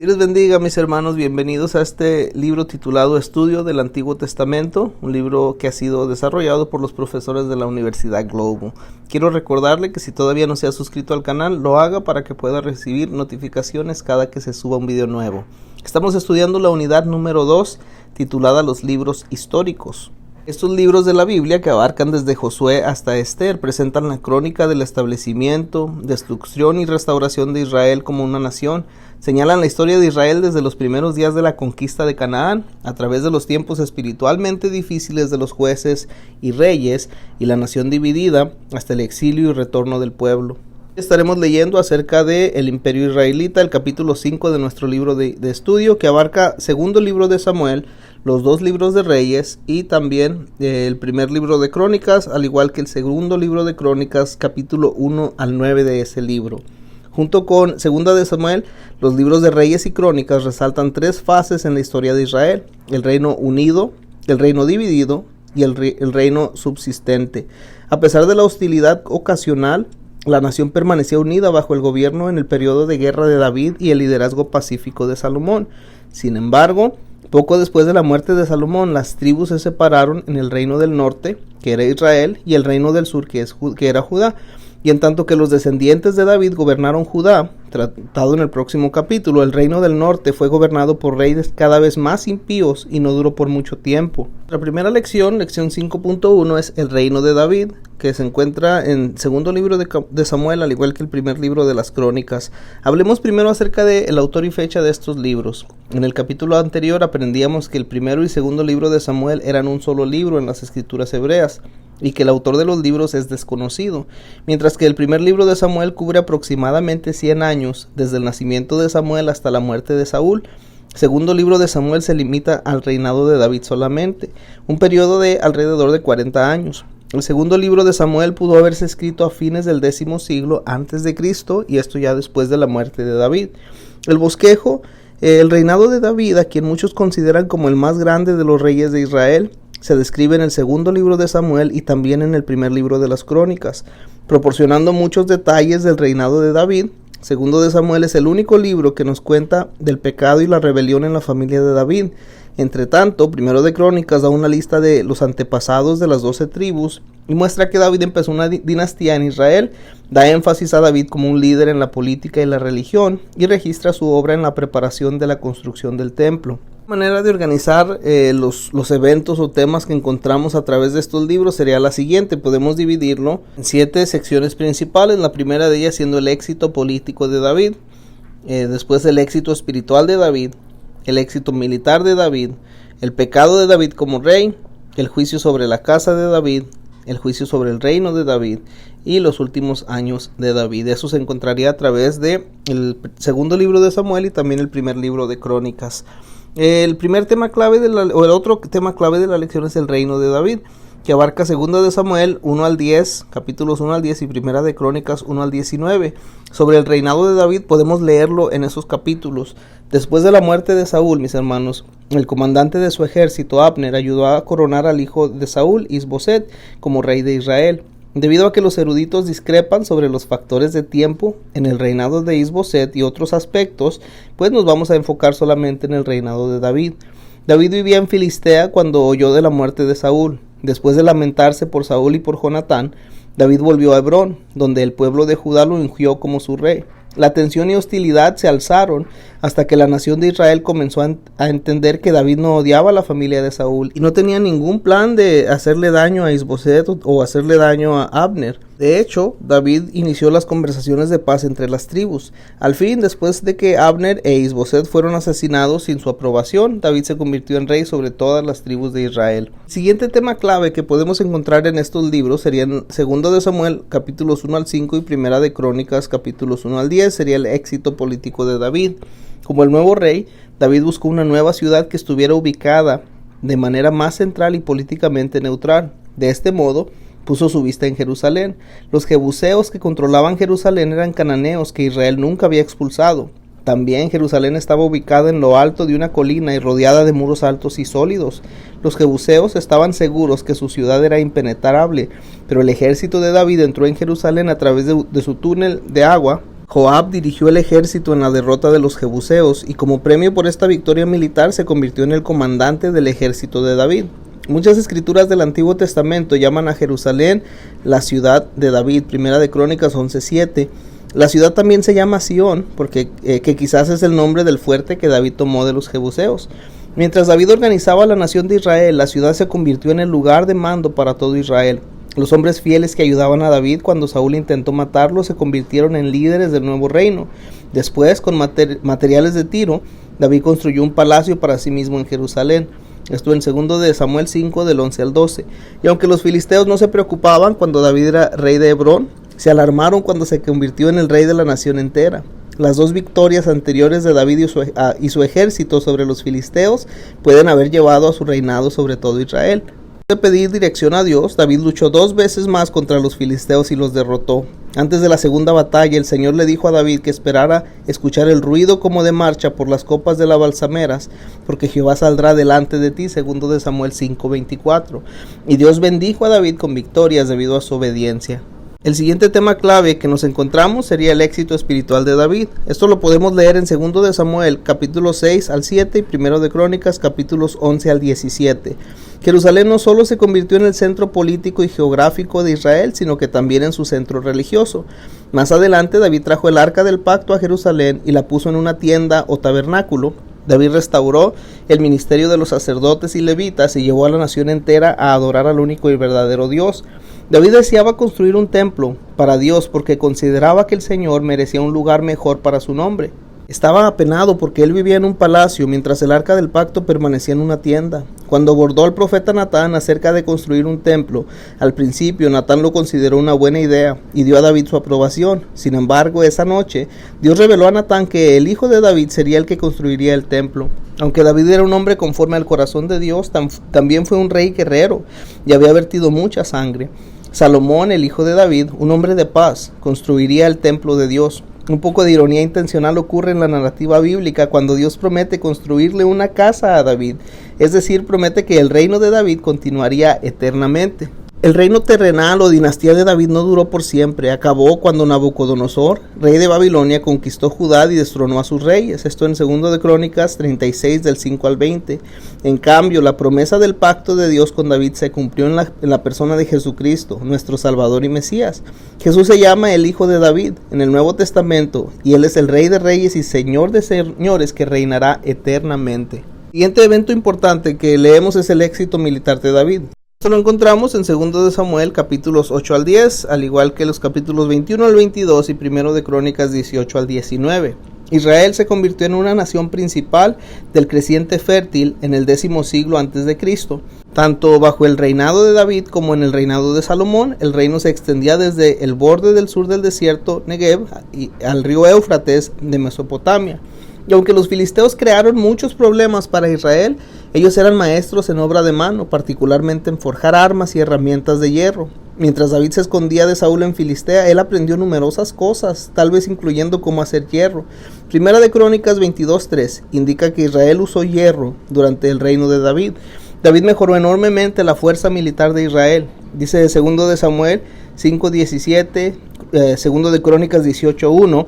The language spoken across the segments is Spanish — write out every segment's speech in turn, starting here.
Dios les bendiga, mis hermanos, bienvenidos a este libro titulado Estudio del Antiguo Testamento, un libro que ha sido desarrollado por los profesores de la Universidad Global. Quiero recordarle que si todavía no se ha suscrito al canal, lo haga para que pueda recibir notificaciones cada que se suba un video nuevo. Estamos estudiando la unidad número 2, titulada Los libros históricos. Estos libros de la Biblia, que abarcan desde Josué hasta Esther, presentan la crónica del establecimiento, destrucción y restauración de Israel como una nación. Señalan la historia de Israel desde los primeros días de la conquista de Canaán, a través de los tiempos espiritualmente difíciles de los jueces y reyes y la nación dividida, hasta el exilio y retorno del pueblo. Estaremos leyendo acerca del Imperio Israelita, el capítulo 5 de nuestro libro de estudio, que abarca segundo libro de Samuel, los dos libros de Reyes y también el primer libro de Crónicas, al igual que el segundo libro de Crónicas, capítulo 1 al 9 de ese libro. Junto con segunda de Samuel, los libros de Reyes y Crónicas resaltan tres fases en la historia de Israel: el reino unido, el reino dividido y el reino subsistente. A pesar de la hostilidad ocasional, la nación permanecía unida bajo el gobierno en el periodo de guerra de David y el liderazgo pacífico de Salomón. Sin embargo, poco después de la muerte de Salomón, las tribus se separaron en el reino del norte, que era Israel, y el reino del sur, que era Judá. Y en tanto que los descendientes de David gobernaron Judá, tratado en el próximo capítulo, el reino del norte fue gobernado por reyes cada vez más impíos y no duró por mucho tiempo. La primera lección 5.1, es el reino de David, que se encuentra en segundo libro de Samuel, al igual que el primer libro de las Crónicas. Hablemos primero acerca del autor y fecha de estos libros. En el capítulo anterior aprendíamos que el primero y segundo libro de Samuel eran un solo libro en las escrituras hebreas, y que el autor de los libros es desconocido, mientras que el primer libro de Samuel cubre aproximadamente 100 años, desde el nacimiento de Samuel hasta la muerte de Saúl. El segundo libro de Samuel se limita al reinado de David solamente, un periodo de alrededor de 40 años. El segundo libro de Samuel pudo haberse escrito a fines del 10º siglo antes de Cristo, y esto ya después de la muerte de David. El bosquejo, el reinado de David, a quien muchos consideran como el más grande de los reyes de Israel, se describe en el segundo libro de Samuel y también en el primer libro de las Crónicas, proporcionando muchos detalles del reinado de David. Segundo de Samuel es el único libro que nos cuenta del pecado y la rebelión en la familia de David. Entre tanto, primero de Crónicas da una lista de los antepasados de las 12 tribus y muestra que David empezó una dinastía en Israel, da énfasis a David como un líder en la política y la religión y registra su obra en la preparación de la construcción del templo. La manera de organizar los eventos o temas que encontramos a través de estos libros sería la siguiente. Podemos dividirlo en 7 secciones principales, la primera de ellas siendo el éxito político de David, después el éxito espiritual de David, el éxito militar de David, el pecado de David como rey, el juicio sobre la casa de David, el juicio sobre el reino de David y los últimos años de David. Eso se encontraría a través de el segundo libro de Samuel y también el primer libro de Crónicas. El primer tema clave el otro tema clave de la lección es el reino de David, que abarca segunda de Samuel 1 al 10, capítulos 1 al 10 y primera de Crónicas 1 al 19. Sobre el reinado de David podemos leerlo en esos capítulos. Después de la muerte de Saúl, mis hermanos, el comandante de su ejército, Abner, ayudó a coronar al hijo de Saúl, Is-Boset, como rey de Israel. Debido a que los eruditos discrepan sobre los factores de tiempo en el reinado de Is-Boset y otros aspectos, pues nos vamos a enfocar solamente en el reinado de David. David vivía en Filistea cuando oyó de la muerte de Saúl. Después de lamentarse por Saúl y por Jonatán, David volvió a Hebrón, donde el pueblo de Judá lo ungió como su rey. La tensión y hostilidad se alzaron hasta que la nación de Israel comenzó a entender que David no odiaba a la familia de Saúl y no tenía ningún plan de hacerle daño a Is-Boset o hacerle daño a Abner. De hecho, David inició las conversaciones de paz entre las tribus. Al fin, después de que Abner e Is-Boset fueron asesinados sin su aprobación, David se convirtió en rey sobre todas las tribus de Israel. El siguiente tema clave que podemos encontrar en estos libros serían segundo de Samuel, capítulos 1 al 5 y primera de Crónicas, capítulos 1 al 10, sería el éxito político de David. Como el nuevo rey, David buscó una nueva ciudad que estuviera ubicada de manera más central y políticamente neutral. De este modo, puso su vista en Jerusalén. Los jebuseos que controlaban Jerusalén eran cananeos que Israel nunca había expulsado. También Jerusalén estaba ubicada en lo alto de una colina y rodeada de muros altos y sólidos. Los jebuseos estaban seguros que su ciudad era impenetrable, pero el ejército de David entró en Jerusalén a través de su túnel de agua Joab dirigió el ejército en la derrota de los jebuseos y como premio por esta victoria militar se convirtió en el comandante del ejército de David. Muchas escrituras del Antiguo Testamento llaman a Jerusalén la ciudad de David, Primera de Crónicas 11:7. La ciudad también se llama Sión, porque que quizás es el nombre del fuerte que David tomó de los jebuseos. Mientras David organizaba la nación de Israel, la ciudad se convirtió en el lugar de mando para todo Israel. Los hombres fieles que ayudaban a David cuando Saúl intentó matarlo se convirtieron en líderes del nuevo reino. Después, con materiales de Tiro, David construyó un palacio para sí mismo en Jerusalén. Esto en 2 de Samuel 5, del 11 al 12. Y aunque los filisteos no se preocupaban cuando David era rey de Hebrón, se alarmaron cuando se convirtió en el rey de la nación entera. Las dos victorias anteriores de David y su ejército sobre los filisteos pueden haber llevado a su reinado sobre todo Israel. De pedir dirección a Dios, David luchó 2 veces más contra los filisteos y los derrotó. Antes de la segunda batalla, el Señor le dijo a David que esperara escuchar el ruido como de marcha por las copas de las balsameras, porque Jehová saldrá delante de ti, 2 de Samuel 5:24. Y Dios bendijo a David con victorias debido a su obediencia. El siguiente tema clave que nos encontramos sería el éxito espiritual de David. Esto lo podemos leer en 2 de Samuel, capítulos 6 al 7 y 1 de Crónicas, capítulos 11 al 17. Jerusalén no solo se convirtió en el centro político y geográfico de Israel, sino que también en su centro religioso. Más adelante, David trajo el arca del pacto a Jerusalén y la puso en una tienda o tabernáculo. David restauró el ministerio de los sacerdotes y levitas y llevó a la nación entera a adorar al único y verdadero Dios. David deseaba construir un templo para Dios porque consideraba que el Señor merecía un lugar mejor para su nombre. Estaba apenado porque él vivía en un palacio mientras el arca del pacto permanecía en una tienda. Cuando abordó al profeta Natán acerca de construir un templo, al principio Natán lo consideró una buena idea y dio a David su aprobación. Sin embargo, esa noche Dios reveló a Natán que el hijo de David sería el que construiría el templo. Aunque David era un hombre conforme al corazón de Dios, también fue un rey guerrero y había vertido mucha sangre. Salomón, el hijo de David, un hombre de paz, construiría el templo de Dios. Un poco de ironía intencional ocurre en la narrativa bíblica cuando Dios promete construirle una casa a David, es decir, promete que el reino de David continuaría eternamente. El reino terrenal o dinastía de David no duró por siempre, acabó cuando Nabucodonosor, rey de Babilonia, conquistó Judá y destronó a sus reyes, esto en 2 de Crónicas 36 del 5 al 20. En cambio, la promesa del pacto de Dios con David se cumplió en la persona de Jesucristo, nuestro Salvador y Mesías. Jesús se llama el Hijo de David en el Nuevo Testamento y Él es el Rey de Reyes y Señor de Señores que reinará eternamente. El siguiente evento importante que leemos es el éxito militar de David. Esto lo encontramos en 2 de Samuel capítulos 8 al 10, al igual que los capítulos 21 al 22 y 1 de Crónicas 18 al 19. Israel se convirtió en una nación principal del creciente fértil en el 10º siglo a.C. Tanto bajo el reinado de David como en el reinado de Salomón, el reino se extendía desde el borde del sur del desierto Negev y al río Éufrates de Mesopotamia. Y aunque los filisteos crearon muchos problemas para Israel, ellos eran maestros en obra de mano, particularmente en forjar armas y herramientas de hierro. Mientras David se escondía de Saúl en Filistea, él aprendió numerosas cosas, tal vez incluyendo cómo hacer hierro. 1 de Crónicas 22:3 indica que Israel usó hierro durante el reino de David. David mejoró enormemente la fuerza militar de Israel. Dice 2 de Samuel 5:17, 2 de Crónicas 18:1,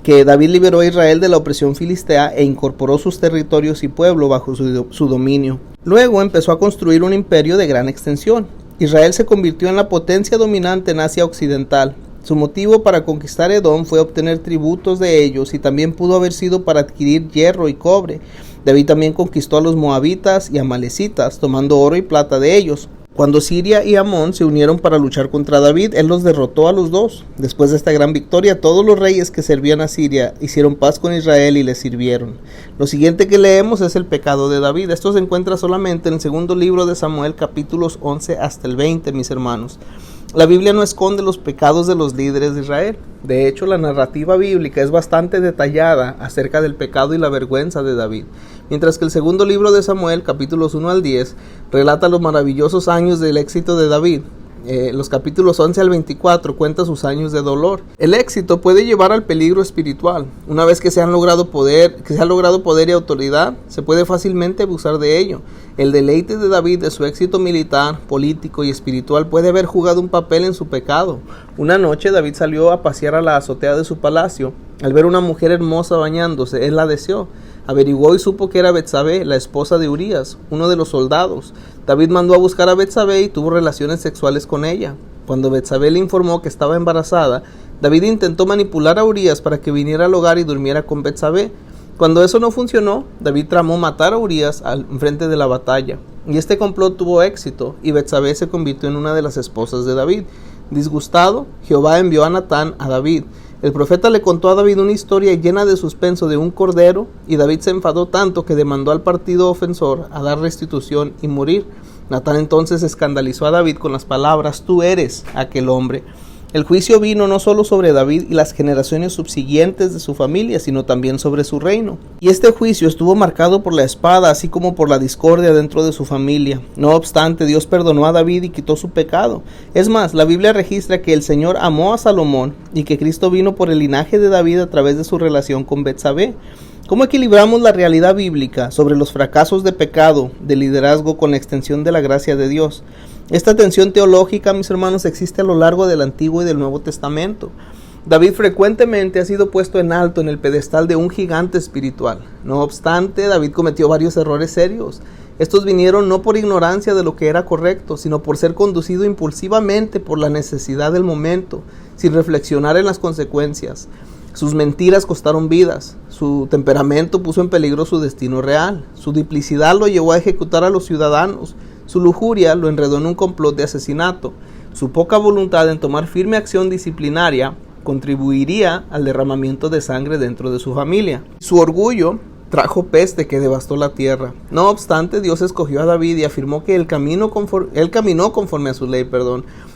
que David liberó a Israel de la opresión filistea e incorporó sus territorios y pueblo bajo su dominio. Luego empezó a construir un imperio de gran extensión. Israel se convirtió en la potencia dominante en Asia Occidental. Su motivo para conquistar Edom fue obtener tributos de ellos y también pudo haber sido para adquirir hierro y cobre. David también conquistó a los moabitas y amalecitas, tomando oro y plata de ellos. Cuando Siria y Amón se unieron para luchar contra David, él los derrotó a los dos. Después de esta gran victoria, todos los reyes que servían a Siria hicieron paz con Israel y le sirvieron. Lo siguiente que leemos es el pecado de David. Esto se encuentra solamente en el 2 libro de Samuel, capítulos 11 hasta el 20, mis hermanos. La Biblia no esconde los pecados de los líderes de Israel. De hecho, la narrativa bíblica es bastante detallada acerca del pecado y la vergüenza de David. Mientras que el 2 libro de Samuel, capítulos 1 al 10, relata los maravillosos años del éxito de David. Los capítulos 11 al 24 cuenta sus años de dolor. El éxito puede llevar al peligro espiritual. Una vez que se ha logrado poder y autoridad, se puede fácilmente abusar de ello. El deleite de David de su éxito militar, político y espiritual puede haber jugado un papel en su pecado. Una noche David salió a pasear a la azotea de su palacio. Al ver una mujer hermosa bañándose, él la deseó. Averiguó y supo que era Betsabé, la esposa de Urías, uno de los soldados. David mandó a buscar a Betsabé y tuvo relaciones sexuales con ella. Cuando Betsabé le informó que estaba embarazada, David intentó manipular a Urías para que viniera al hogar y durmiera con Betsabé. Cuando eso no funcionó, David tramó matar a Urías enfrente de la batalla. Y este complot tuvo éxito, y Betsabé se convirtió en una de las esposas de David. Disgustado, Jehová envió a Natán a David. El profeta le contó a David una historia llena de suspenso de un cordero, y David se enfadó tanto que demandó al partido ofensor a dar restitución y morir. Natán entonces escandalizó a David con las palabras: tú eres aquel hombre. El juicio vino no solo sobre David y las generaciones subsiguientes de su familia, sino también sobre su reino. Y este juicio estuvo marcado por la espada, así como por la discordia dentro de su familia. No obstante, Dios perdonó a David y quitó su pecado. Es más, la Biblia registra que el Señor amó a Salomón y que Cristo vino por el linaje de David a través de su relación con Betsabé. ¿Cómo equilibramos la realidad bíblica sobre los fracasos de pecado, de liderazgo con la extensión de la gracia de Dios? Esta tensión teológica, mis hermanos, existe a lo largo del Antiguo y del Nuevo Testamento. David frecuentemente ha sido puesto en alto en el pedestal de un gigante espiritual. No obstante, David cometió varios errores serios. Estos vinieron no por ignorancia de lo que era correcto, sino por ser conducido impulsivamente por la necesidad del momento, sin reflexionar en las consecuencias. Sus mentiras costaron vidas, su temperamento puso en peligro su destino real, su duplicidad lo llevó a ejecutar a los ciudadanos, su lujuria lo enredó en un complot de asesinato, su poca voluntad en tomar firme acción disciplinaria contribuiría al derramamiento de sangre dentro de su familia. Su orgullo trajo peste que devastó la tierra. No obstante, Dios escogió a David y afirmó que él caminó conforme a su ley.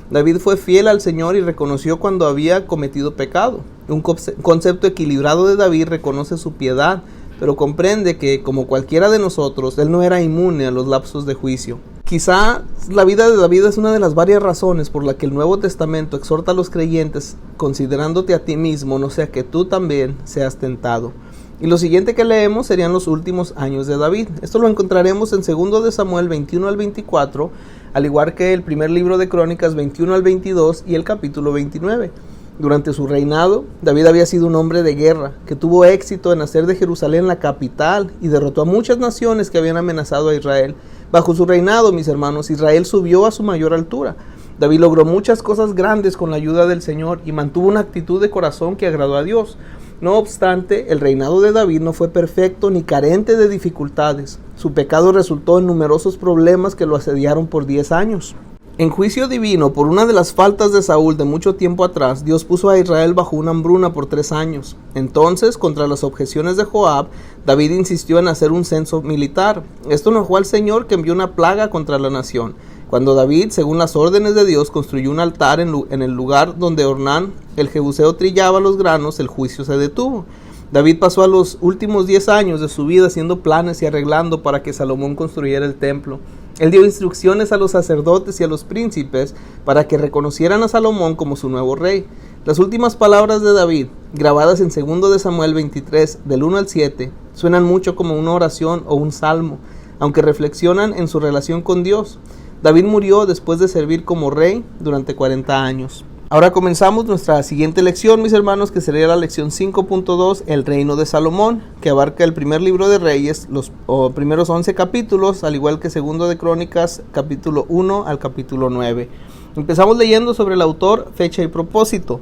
David fue fiel al Señor y reconoció cuando había cometido pecado. Un concepto equilibrado de David reconoce su piedad, pero comprende que, como cualquiera de nosotros, él no era inmune a los lapsos de juicio. Quizá la vida de David es una de las varias razones por la que el Nuevo Testamento exhorta a los creyentes, considerándote a ti mismo, no sea que tú también seas tentado. Y lo siguiente que leemos serían los últimos años de David. Esto lo encontraremos en 2 de Samuel 21 al 24, al igual que el primer libro de Crónicas 21 al 22 y el capítulo 29. Durante su reinado, David había sido un hombre de guerra, que tuvo éxito en hacer de Jerusalén la capital y derrotó a muchas naciones que habían amenazado a Israel. Bajo su reinado, mis hermanos, Israel subió a su mayor altura. David logró muchas cosas grandes con la ayuda del Señor y mantuvo una actitud de corazón que agradó a Dios. No obstante, el reinado de David no fue perfecto ni carente de dificultades. Su pecado resultó en numerosos problemas que lo asediaron por 10 años. En juicio divino, por una de las faltas de Saúl de mucho tiempo atrás, Dios puso a Israel bajo una hambruna por 3 años. Entonces, contra las objeciones de Joab, David insistió en hacer un censo militar. Esto enojó al Señor, que envió una plaga contra la nación. Cuando David, según las órdenes de Dios, construyó un altar en el lugar donde Ornán, el jebuseo, trillaba los granos, el juicio se detuvo. David pasó a los últimos 10 años de su vida haciendo planes y arreglando para que Salomón construyera el templo. Él dio instrucciones a los sacerdotes y a los príncipes para que reconocieran a Salomón como su nuevo rey. Las últimas palabras de David, grabadas en 2 de Samuel 23, del 1 al 7, suenan mucho como una oración o un salmo, aunque reflexionan en su relación con Dios. David murió después de servir como rey durante 40 años. Ahora comenzamos nuestra siguiente lección, mis hermanos, que sería la lección 5.2, el reino de Salomón, que abarca el primer libro de Reyes, los primeros 11 capítulos, al igual que 2 de Crónicas, capítulo 1 al capítulo 9. Empezamos leyendo sobre el autor, fecha y propósito.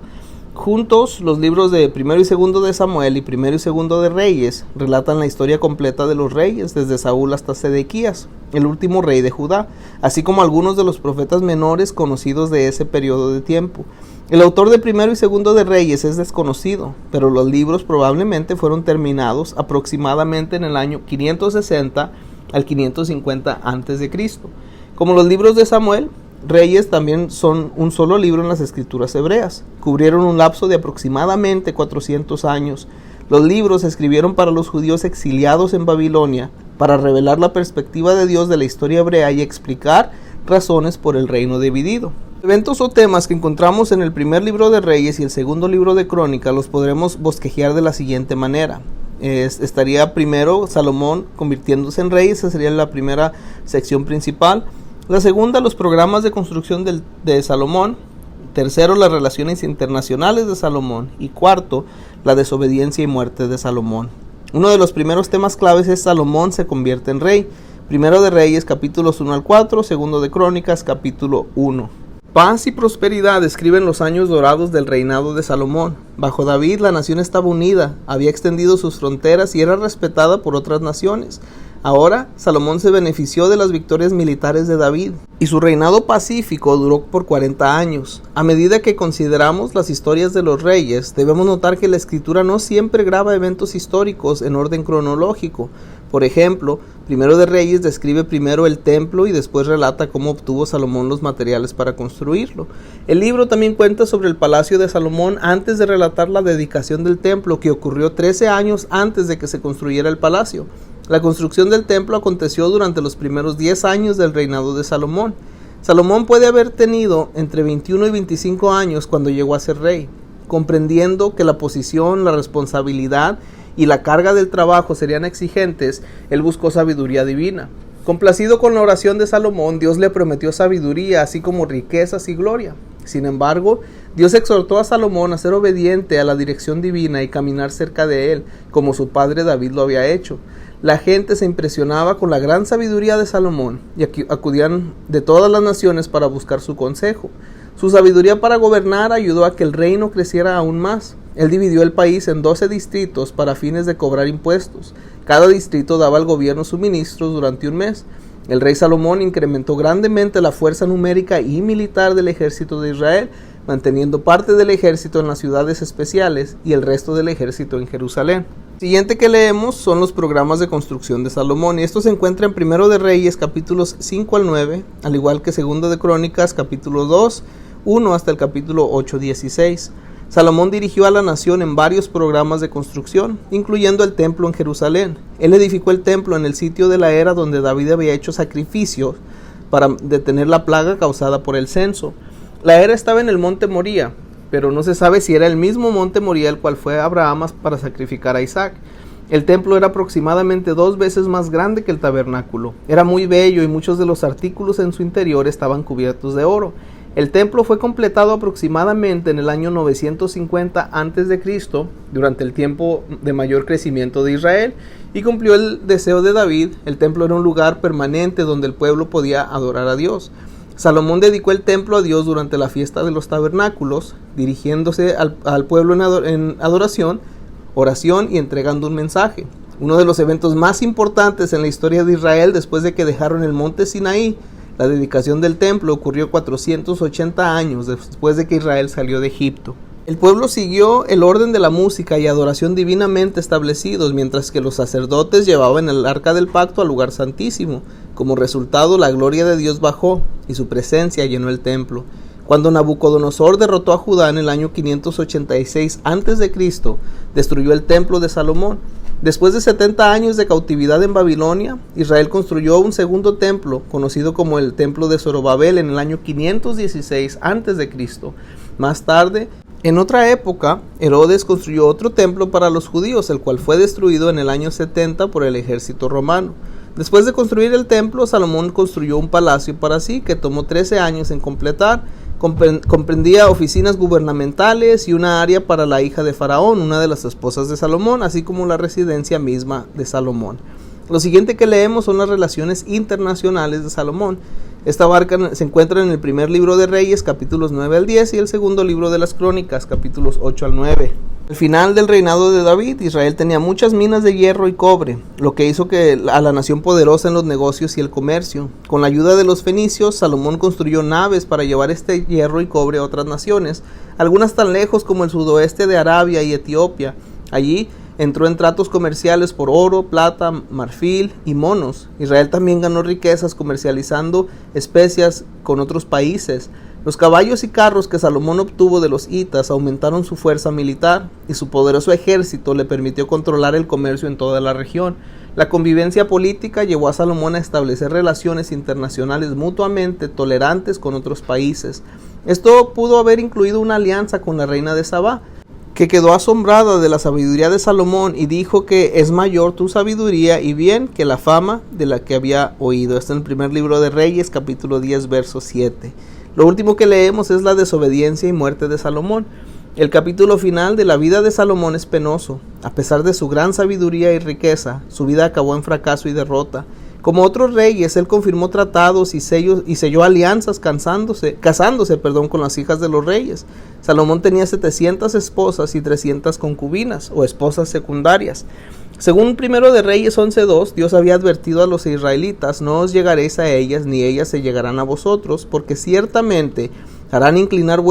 Juntos, los libros de 1 y 2 de Samuel y 1 y 2 de Reyes relatan la historia completa de los reyes, desde Saúl hasta Sedequías, el último rey de Judá, así como algunos de los profetas menores conocidos de ese periodo de tiempo. El autor de 1 y 2 de Reyes es desconocido, pero los libros probablemente fueron terminados aproximadamente en el año 560 al 550 a.C. Como los libros de Samuel, Reyes también son un solo libro en las escrituras hebreas. Cubrieron un lapso de aproximadamente 400 años. Los libros se escribieron para los judíos exiliados en Babilonia, para revelar la perspectiva de Dios de la historia hebrea y explicar razones por el reino dividido. Eventos o temas que encontramos en el primer libro de Reyes y el segundo libro de Crónicas los podremos bosquejear de la siguiente manera. Estaría primero Salomón convirtiéndose en rey, esa sería la primera sección principal. La segunda, los programas de construcción de Salomón. Tercero, las relaciones internacionales de Salomón. Y cuarto, la desobediencia y muerte de Salomón. Uno de los primeros temas claves es Salomón se convierte en rey. Primero de Reyes, capítulos 1 al 4, segundo de Crónicas, capítulo 1. Paz y prosperidad describen los años dorados del reinado de Salomón. Bajo David la nación estaba unida, había extendido sus fronteras y era respetada por otras naciones. Ahora Salomón se benefició de las victorias militares de David y su reinado pacífico duró por 40 años. A medida que consideramos las historias de los reyes, debemos notar que la escritura no siempre graba eventos históricos en orden cronológico. Por ejemplo, Primero de Reyes describe primero el templo y después relata cómo obtuvo Salomón los materiales para construirlo. El libro también cuenta sobre el palacio de Salomón antes de relatar la dedicación del templo, que ocurrió 13 años antes de que se construyera el palacio. La construcción del templo aconteció durante los primeros 10 años del reinado de Salomón. Salomón puede haber tenido entre 21 y 25 años cuando llegó a ser rey. Comprendiendo que la posición, la responsabilidad y la carga del trabajo serían exigentes, él buscó sabiduría divina. Complacido con la oración de Salomón, Dios le prometió sabiduría, así como riquezas y gloria. Sin embargo, Dios exhortó a Salomón a ser obediente a la dirección divina y caminar cerca de él, como su padre David lo había hecho. La gente se impresionaba con la gran sabiduría de Salomón y acudían de todas las naciones para buscar su consejo. Su sabiduría para gobernar ayudó a que el reino creciera aún más. Él dividió el país en 12 distritos para fines de cobrar impuestos. Cada distrito daba al gobierno suministros durante un mes. El rey Salomón incrementó grandemente la fuerza numérica y militar del ejército de Israel, manteniendo parte del ejército en las ciudades especiales y el resto del ejército en Jerusalén. Siguiente que leemos son los programas de construcción de Salomón, y esto se encuentra en Primero de Reyes capítulos 5 al 9, al igual que Segundo de Crónicas capítulo 2, 1 hasta el capítulo 8, 16. Salomón dirigió a la nación en varios programas de construcción, incluyendo el templo en Jerusalén. Él edificó el templo en el sitio de la era donde David había hecho sacrificios para detener la plaga causada por el censo. La era estaba en el monte Moría, pero no se sabe si era el mismo monte Moría el cual fue Abraham para sacrificar a Isaac. El templo era aproximadamente 2 veces más grande que el tabernáculo. Era muy bello y muchos de los artículos en su interior estaban cubiertos de oro. El templo fue completado aproximadamente en el año 950 a.C., durante el tiempo de mayor crecimiento de Israel, y cumplió el deseo de David. El templo era un lugar permanente donde el pueblo podía adorar a Dios. Salomón dedicó el templo a Dios durante la fiesta de los tabernáculos, dirigiéndose al pueblo en adoración, oración y entregando un mensaje. Uno de los eventos más importantes en la historia de Israel después de que dejaron el monte Sinaí, la dedicación del templo, ocurrió 480 años después de que Israel salió de Egipto. El pueblo siguió el orden de la música y adoración divinamente establecidos, mientras que los sacerdotes llevaban el arca del pacto al lugar santísimo. Como resultado, la gloria de Dios bajó y su presencia llenó el templo. Cuando Nabucodonosor derrotó a Judá en el año 586 a.C., destruyó el templo de Salomón. Después de 70 años de cautividad en Babilonia, Israel construyó un segundo templo, conocido como el templo de Zorobabel, en el año 516 a.C. Más tarde, en otra época, Herodes construyó otro templo para los judíos, el cual fue destruido en el año 70 por el ejército romano. Después de construir el templo, Salomón construyó un palacio para sí, que tomó 13 años en completar. Comprendía oficinas gubernamentales y una área para la hija de Faraón, una de las esposas de Salomón, así como la residencia misma de Salomón. Lo siguiente que leemos son las relaciones internacionales de Salomón. Esta barca se encuentra en el primer libro de Reyes, capítulos 9 al 10, y el segundo libro de las Crónicas, capítulos 8 al 9. Al final del reinado de David, Israel tenía muchas minas de hierro y cobre, lo que hizo a la nación poderosa en los negocios y el comercio. Con la ayuda de los fenicios, Salomón construyó naves para llevar este hierro y cobre a otras naciones, algunas tan lejos como el sudoeste de Arabia y Etiopía. Allí entró en tratos comerciales por oro, plata, marfil y monos. Israel también ganó riquezas comercializando especias con otros países. Los caballos y carros que Salomón obtuvo de los hitas aumentaron su fuerza militar, y su poderoso ejército le permitió controlar el comercio en toda la región. La convivencia política llevó a Salomón a establecer relaciones internacionales mutuamente tolerantes con otros países. Esto pudo haber incluido una alianza con la reina de Sabá, que quedó asombrada de la sabiduría de Salomón y dijo que es mayor tu sabiduría y bien que la fama de la que había oído. Esto en el primer libro de Reyes, capítulo 10, verso 7. Lo último que leemos es la desobediencia y muerte de Salomón. El capítulo final de la vida de Salomón es penoso. A pesar de su gran sabiduría y riqueza, su vida acabó en fracaso y derrota. Como otros reyes, él confirmó tratados y selló alianzas casándose con las hijas de los reyes. Salomón tenía 700 esposas y 300 concubinas o esposas secundarias. Según 1 de Reyes 11:2, Dios había advertido a los israelitas: no os llegaréis a ellas, ni ellas se llegarán a vosotros, porque ciertamente harán inclinar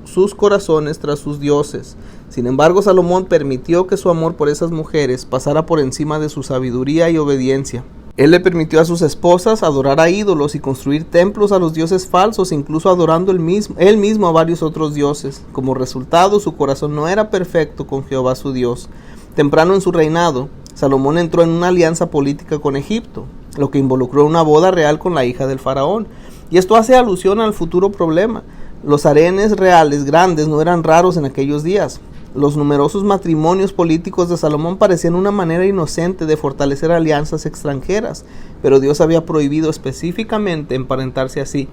sus corazones tras sus dioses. Sin embargo, Salomón permitió que su amor por esas mujeres pasara por encima de su sabiduría y obediencia. Él le permitió a sus esposas adorar a ídolos y construir templos a los dioses falsos, incluso adorando él mismo a varios otros dioses. Como resultado, su corazón no era perfecto con Jehová su Dios. Temprano en su reinado, Salomón entró en una alianza política con Egipto, lo que involucró una boda real con la hija del faraón. Y esto hace alusión al futuro problema. Los harenes reales grandes no eran raros en aquellos días. Los numerosos matrimonios políticos de Salomón parecían una manera inocente de fortalecer alianzas extranjeras, pero Dios había prohibido específicamente emparentarse así.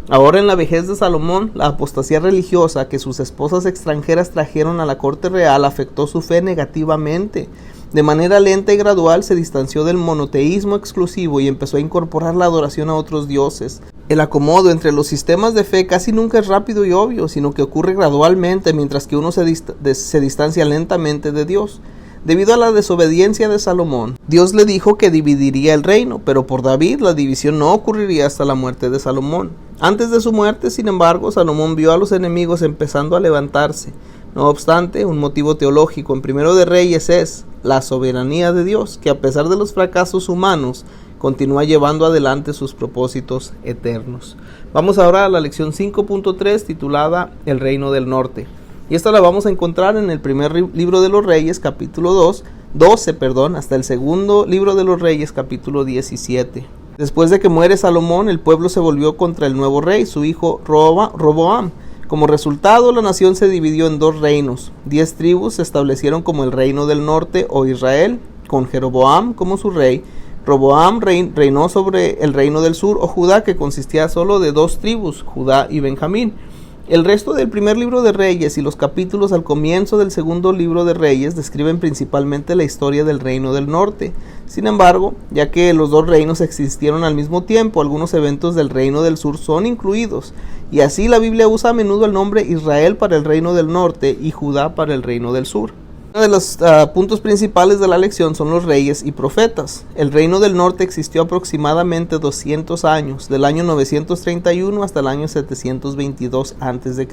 Ahora, en la vejez de Salomón, la apostasía religiosa que sus esposas extranjeras trajeron a la corte real afectó su fe negativamente. De manera lenta y gradual se distanció del monoteísmo exclusivo y empezó a incorporar la adoración a otros dioses. El acomodo entre los sistemas de fe casi nunca es rápido y obvio, sino que ocurre gradualmente mientras que uno se distancia lentamente de Dios. Debido a la desobediencia de Salomón, Dios le dijo que dividiría el reino, pero por David la división no ocurriría hasta la muerte de Salomón. Antes de su muerte, sin embargo, Salomón vio a los enemigos empezando a levantarse. No obstante, un motivo teológico en 1 de Reyes es la soberanía de Dios, que a pesar de los fracasos humanos, continúa llevando adelante sus propósitos eternos. Vamos ahora a la lección 5.3 titulada El Reino del Norte. Y esta la vamos a encontrar en el primer libro de los Reyes, capítulo 12, hasta el segundo libro de los Reyes, capítulo 17. Después de que muere Salomón, el pueblo se volvió contra el nuevo rey, su hijo Roboam. Como resultado, la nación se dividió en 2 reinos. 10 tribus se establecieron como el reino del norte o Israel, con Jeroboam como su rey. Roboam reinó sobre el reino del sur o Judá, que consistía solo de 2 tribus, Judá y Benjamín. El resto del primer libro de Reyes y los capítulos al comienzo del segundo libro de Reyes describen principalmente la historia del reino del norte. Sin embargo, ya que los 2 reinos existieron al mismo tiempo, algunos eventos del reino del sur son incluidos, y así la Biblia usa a menudo el nombre Israel para el reino del norte y Judá para el reino del sur. Uno de los puntos principales de la lección son los reyes y profetas. El reino del norte existió aproximadamente 200 años, del año 931 hasta el año 722 a.C.,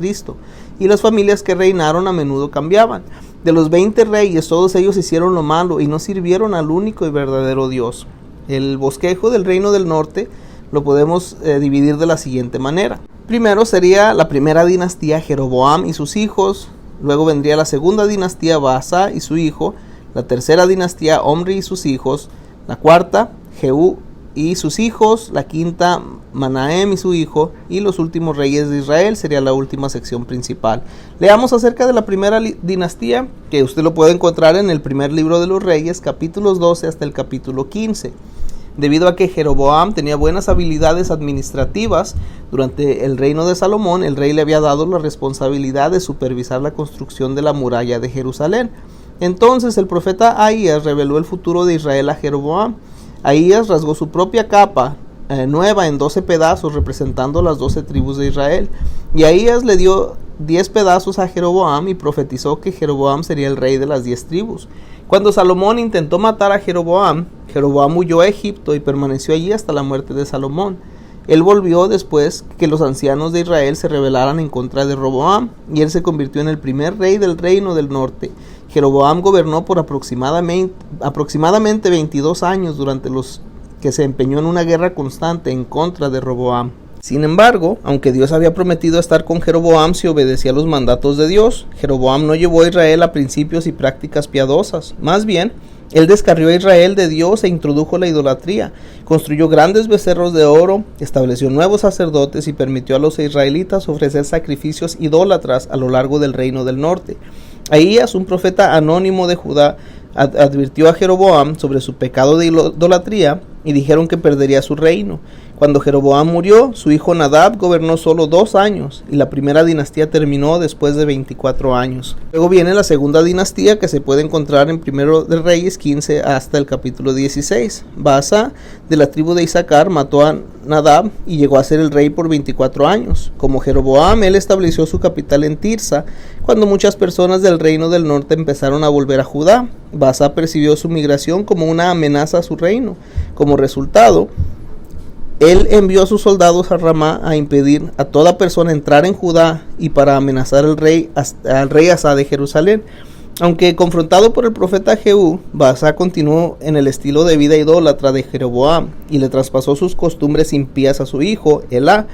y las familias que reinaron a menudo cambiaban. De los 20 reyes, todos ellos hicieron lo malo y no sirvieron al único y verdadero Dios. El bosquejo del reino del norte lo podemos dividir de la siguiente manera. Primero sería la primera dinastía, Jeroboam y sus hijos. Luego vendría la segunda dinastía, Baasa y su hijo. La tercera dinastía, Omri y sus hijos. La cuarta, Jehú y sus hijos. La quinta, Manahem y su hijo. Y los últimos reyes de Israel sería la última sección principal. Leamos acerca de la primera dinastía, que usted lo puede encontrar en el primer libro de los Reyes, capítulos 12 hasta el capítulo 15. Debido a que Jeroboam tenía buenas habilidades administrativas, durante el reino de Salomón, el rey le había dado la responsabilidad de supervisar la construcción de la muralla de Jerusalén. Entonces el profeta Ahías reveló el futuro de Israel a Jeroboam. Ahías rasgó su propia capa nueva en 12 pedazos, representando las 12 tribus de Israel. Y Ahías le dio 10 pedazos a Jeroboam y profetizó que Jeroboam sería el rey de las 10 tribus. Cuando Salomón intentó matar a Jeroboam, Jeroboam huyó a Egipto y permaneció allí hasta la muerte de Salomón. Él volvió después que los ancianos de Israel se rebelaran en contra de Roboam, y él se convirtió en el primer rey del reino del norte. Jeroboam gobernó por aproximadamente 22 años, durante los que se empeñó en una guerra constante en contra de Roboam. Sin embargo, aunque Dios había prometido estar con Jeroboam si obedecía los mandatos de Dios, Jeroboam no llevó a Israel a principios y prácticas piadosas. Más bien, Él descarrió a Israel de Dios e introdujo la idolatría, construyó grandes becerros de oro, estableció nuevos sacerdotes y permitió a los israelitas ofrecer sacrificios idólatras a lo largo del reino del norte. Ahías, un profeta anónimo de Judá, advirtió a Jeroboam sobre su pecado de idolatría y dijeron que perdería su reino. Cuando Jeroboam murió, su hijo Nadab gobernó solo 2 años y la primera dinastía terminó después de 24 años. Luego viene la segunda dinastía, que se puede encontrar en Primero de Reyes 15 hasta el capítulo 16. Baasa, de la tribu de Isaacar, mató a Nadab y llegó a ser el rey por 24 años. Como Jeroboam, él estableció su capital en Tirsa. Cuando muchas personas del reino del norte empezaron a volver a Judá, Baasa percibió su migración como una amenaza a su reino. Como resultado, él envió a sus soldados a Ramá a impedir a toda persona entrar en Judá y para amenazar al rey Asa de Jerusalén. Aunque confrontado por el profeta Jehú, Baasa continuó en el estilo de vida idólatra de Jeroboam y le traspasó sus costumbres impías a su hijo, Elá.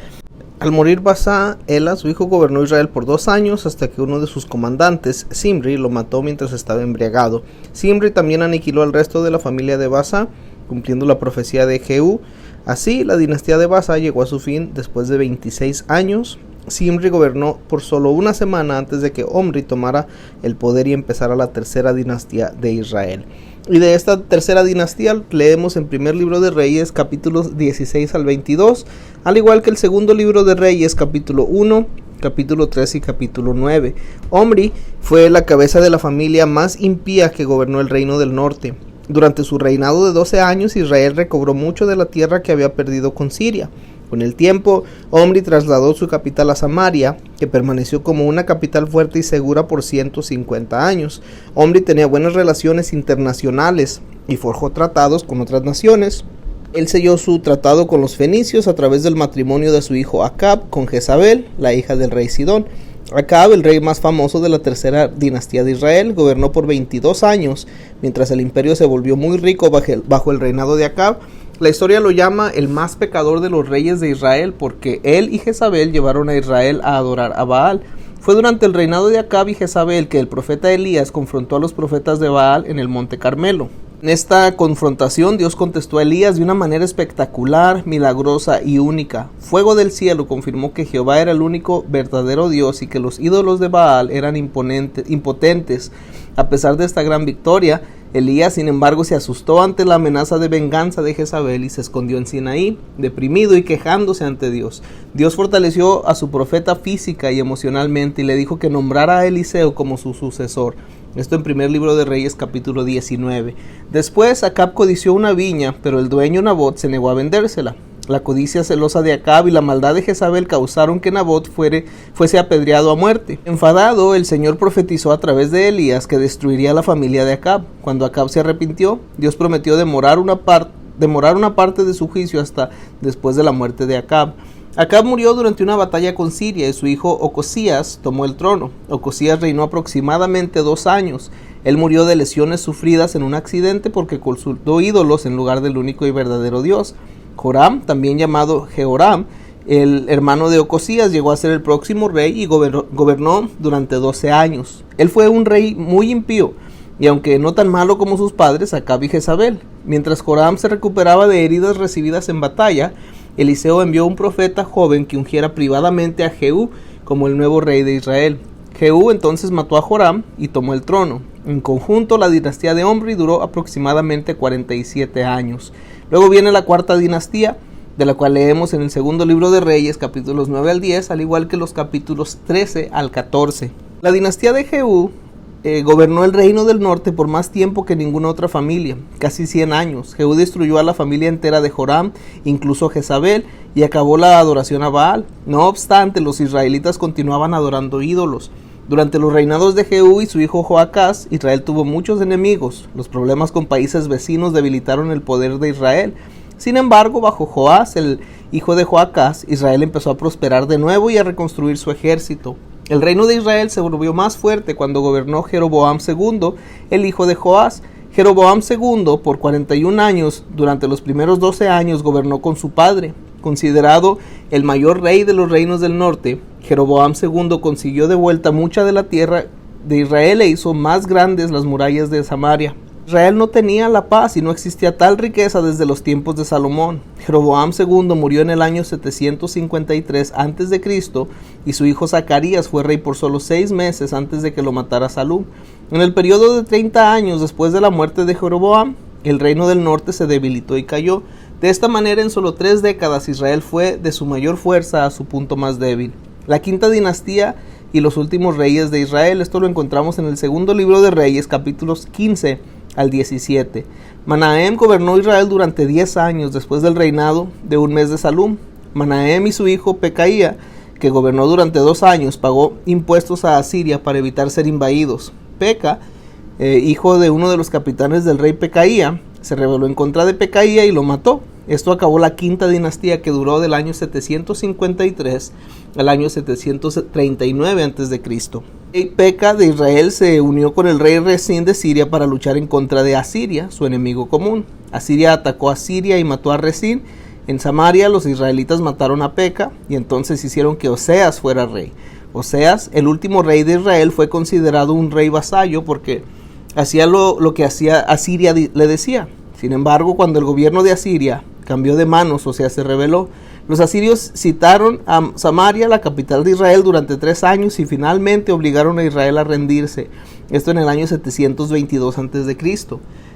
Al morir Baasa, Elá, su hijo, gobernó Israel por 2 años hasta que uno de sus comandantes, Zimri, lo mató mientras estaba embriagado. Zimri también aniquiló al resto de la familia de Baasa, cumpliendo la profecía de Jehú. Así, la dinastía de Baasa llegó a su fin después de 26 años. Zimri gobernó por solo una semana antes de que Omri tomara el poder y empezara la tercera dinastía de Israel. Y de esta tercera dinastía leemos en primer libro de Reyes, capítulos 16 al 22, al igual que el segundo libro de Reyes, capítulo 1, capítulo 3 y capítulo 9. Omri fue la cabeza de la familia más impía que gobernó el reino del norte. Durante su reinado de 12 años, Israel recobró mucho de la tierra que había perdido con Siria. Con el tiempo, Omri trasladó su capital a Samaria, que permaneció como una capital fuerte y segura por 150 años. Omri tenía buenas relaciones internacionales y forjó tratados con otras naciones. Él selló su tratado con los fenicios a través del matrimonio de su hijo Acab con Jezabel, la hija del rey Sidón. Acab, el rey más famoso de la tercera dinastía de Israel, gobernó por 22 años, mientras el imperio se volvió muy rico bajo el reinado de Acab. La historia lo llama el más pecador de los reyes de Israel, porque él y Jezabel llevaron a Israel a adorar a Baal. Fue durante el reinado de Acab y Jezabel que el profeta Elías confrontó a los profetas de Baal en el monte Carmelo. En esta confrontación, Dios contestó a Elías de una manera espectacular, milagrosa y única. Fuego del cielo confirmó que Jehová era el único verdadero Dios y que los ídolos de Baal eran impotentes. A pesar de esta gran victoria, Elías, sin embargo, se asustó ante la amenaza de venganza de Jezabel y se escondió en Sinaí, deprimido y quejándose ante Dios. Dios fortaleció a su profeta física y emocionalmente y le dijo que nombrara a Eliseo como su sucesor. Esto en primer libro de Reyes, capítulo 19. Después, Acab codició una viña, pero el dueño Nabot se negó a vendérsela. La codicia celosa de Acab y la maldad de Jezabel causaron que Nabot fuese apedreado a muerte. Enfadado, el Señor profetizó a través de Elías que destruiría a la familia de Acab. Cuando Acab se arrepintió, Dios prometió demorar una parte de su juicio hasta después de la muerte de Acab. Acab murió durante una batalla con Siria y su hijo Ocosías tomó el trono. Ocosías reinó aproximadamente 2 años. Él murió de lesiones sufridas en un accidente porque consultó ídolos en lugar del único y verdadero Dios. Joram, también llamado Jehoram, el hermano de Ocosías, llegó a ser el próximo rey y gobernó durante 12 años. Él fue un rey muy impío, y aunque no tan malo como sus padres, Acab y Jezabel. Mientras Joram se recuperaba de heridas recibidas en batalla, Eliseo envió un profeta joven que ungiera privadamente a Jehú como el nuevo rey de Israel. Jehú entonces mató a Joram y tomó el trono. En conjunto, la dinastía de Omri duró aproximadamente 47 años. Luego viene la cuarta dinastía, de la cual leemos en el segundo libro de Reyes, capítulos 9 al 10, al igual que los capítulos 13 al 14. La dinastía de Jehú gobernó el reino del norte por más tiempo que ninguna otra familia, casi 100 años. Jehú destruyó a la familia entera de Joram, incluso Jezabel, y acabó la adoración a Baal. No obstante, los israelitas continuaban adorando ídolos. Durante los reinados de Jehú y su hijo Joacás, Israel tuvo muchos enemigos. Los problemas con países vecinos debilitaron el poder de Israel. Sin embargo, bajo Joás, el hijo de Joacás, Israel empezó a prosperar de nuevo y a reconstruir su ejército. El reino de Israel se volvió más fuerte cuando gobernó Jeroboam II, el hijo de Joás. Jeroboam II, por 41 años, durante los primeros 12 años, gobernó con su padre. Considerado el mayor rey de los reinos del norte, Jeroboam II consiguió de vuelta mucha de la tierra de Israel e hizo más grandes las murallas de Samaria. Israel no tenía la paz y no existía tal riqueza desde los tiempos de Salomón. Jeroboam II murió en el año 753 a.C. y su hijo Zacarías fue rey por solo 6 meses antes de que lo matara Salum. En el periodo de 30 años después de la muerte de Jeroboam, el reino del norte se debilitó y cayó. De esta manera, en solo 3 décadas, Israel fue de su mayor fuerza a su punto más débil. La quinta dinastía y los últimos reyes de Israel, esto lo encontramos en el segundo libro de Reyes, capítulos 15 al 17. Manahem gobernó Israel durante 10 años después del reinado de un mes de Salum. Manahem y su hijo Pecaía, que gobernó durante 2 años, pagó impuestos a Asiria para evitar ser invadidos. Peca, hijo de uno de los capitanes del rey Pecaía, se rebeló en contra de Pecaía y lo mató. Esto acabó la quinta dinastía, que duró del año 753 al año 739 a.C. El Peca de Israel se unió con el rey Resín de Siria para luchar en contra de Asiria, su enemigo común. Asiria atacó a Siria y mató a Resín. En Samaria los israelitas mataron a Peca y entonces hicieron que Oseas fuera rey. Oseas, el último rey de Israel, fue considerado un rey vasallo porque hacía lo que Asiria le decía. Sin embargo, cuando el gobierno de Asiria cambió de manos, Oseas se rebeló. Los asirios sitiaron a Samaria, la capital de Israel, durante 3 años y finalmente obligaron a Israel a rendirse. Esto en el año 722 a.C.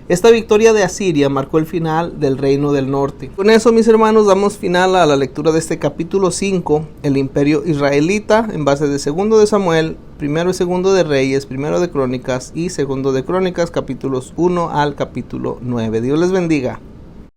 Esta victoria de Asiria marcó el final del reino del norte. Con eso, mis hermanos, damos final a la lectura de este capítulo 5, el imperio israelita, en base de 2 de Samuel, 1 y 2 de Reyes, 1 de Crónicas y 2 de Crónicas, capítulos 1 al capítulo 9. Dios les bendiga.